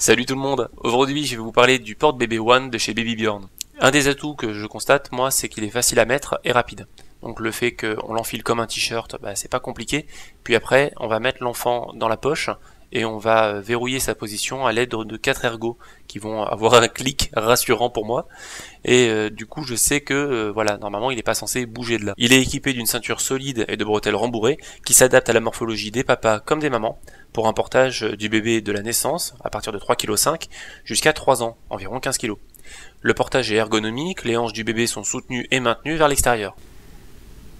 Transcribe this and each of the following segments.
Salut tout le monde. Aujourd'hui, je vais vous parler du porte-bébé One de chez Baby Bjorn. Un des atouts que je constate, moi, c'est qu'il est facile à mettre et rapide. Donc le fait qu'on l'enfile comme un t-shirt, c'est pas compliqué. Puis après, on va mettre l'enfant dans la poche et on va verrouiller sa position à l'aide de 4 ergots qui vont avoir un clic rassurant pour moi. Et du coup, je sais que voilà, normalement, il n'est pas censé bouger de là. Il est équipé d'une ceinture solide et de bretelles rembourrées qui s'adaptent à la morphologie des papas comme des mamans pour un portage du bébé de la naissance à partir de 3,5 kg jusqu'à 3 ans, environ 15 kg. Le portage est ergonomique, les hanches du bébé sont soutenues et maintenues vers l'extérieur.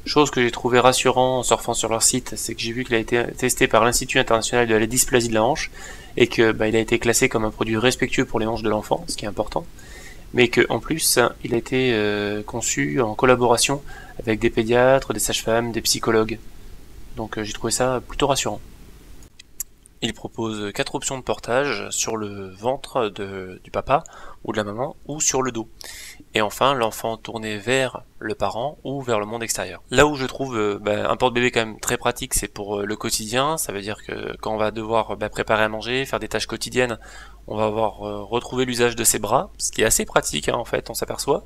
Chose que j'ai trouvé rassurant en surfant sur leur site, c'est que j'ai vu qu'il a été testé par l'Institut international de la dysplasie de la hanche et que il a été classé comme un produit respectueux pour les hanches de l'enfant, ce qui est important, mais qu'en plus il a été conçu en collaboration avec des pédiatres, des sages-femmes, des psychologues. Donc j'ai trouvé ça plutôt rassurant. Il propose 4 options de portage sur le ventre du papa ou de la maman ou sur le dos. Et enfin, l'enfant tourné vers le parent ou vers le monde extérieur. Là où je trouve un porte-bébé quand même très pratique, c'est pour le quotidien. Ça veut dire que quand on va devoir préparer à manger, faire des tâches quotidiennes, on va avoir retrouvé l'usage de ses bras, ce qui est assez pratique en fait, on s'aperçoit.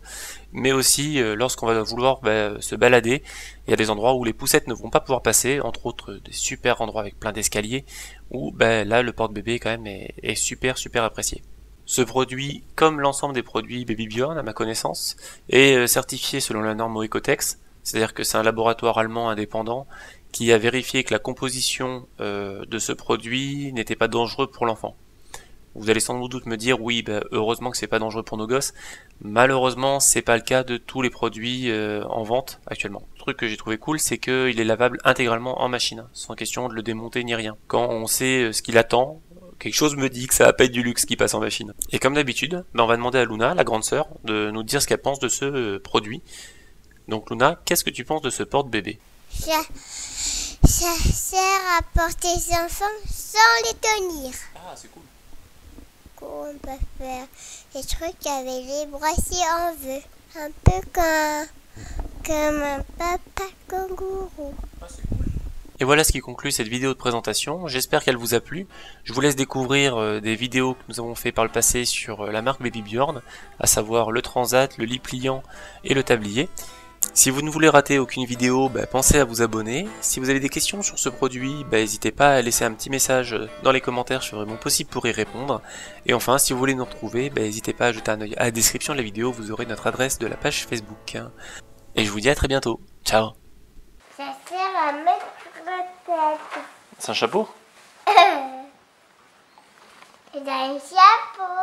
Mais aussi lorsqu'on va vouloir se balader, il y a des endroits où les poussettes ne vont pas pouvoir passer, entre autres des super endroits avec plein d'escaliers, où là le porte-bébé quand même est super apprécié. Ce produit, comme l'ensemble des produits Baby Bjorn à ma connaissance, est certifié selon la norme Oecotex, c'est-à-dire que c'est un laboratoire allemand indépendant qui a vérifié que la composition de ce produit n'était pas dangereux pour l'enfant. Vous allez sans doute me dire oui, heureusement que c'est pas dangereux pour nos gosses. Malheureusement, c'est pas le cas de tous les produits en vente actuellement. Le truc que j'ai trouvé cool, c'est qu'il est lavable intégralement en machine, sans question de le démonter ni rien. Quand on sait ce qu'il attend, quelque chose me dit que ça va pas être du luxe qui passe en machine. Et comme d'habitude, on va demander à Luna, la grande sœur, de nous dire ce qu'elle pense de ce produit. Donc Luna, qu'est-ce que tu penses de ce porte-bébé? Ça sert à porter les enfants sans les tenir. Ah, c'est cool. On peut faire des trucs avec les bras si on veut. Un peu comme un papa kangourou. Ah, c'est cool. Et voilà ce qui conclut cette vidéo de présentation, j'espère qu'elle vous a plu. Je vous laisse découvrir des vidéos que nous avons fait par le passé sur la marque Baby Bjorn, à savoir le transat, le lit pliant et le tablier. Si vous ne voulez rater aucune vidéo, pensez à vous abonner. Si vous avez des questions sur ce produit, n'hésitez pas à laisser un petit message dans les commentaires, je ferai mon possible pour y répondre. Et enfin, si vous voulez nous retrouver, n'hésitez pas à jeter un œil à la description de la vidéo, vous aurez notre adresse de la page Facebook. Et je vous dis à très bientôt. Ciao. Ça sert à mettre la tête. C'est un chapeau? C'est un chapeau.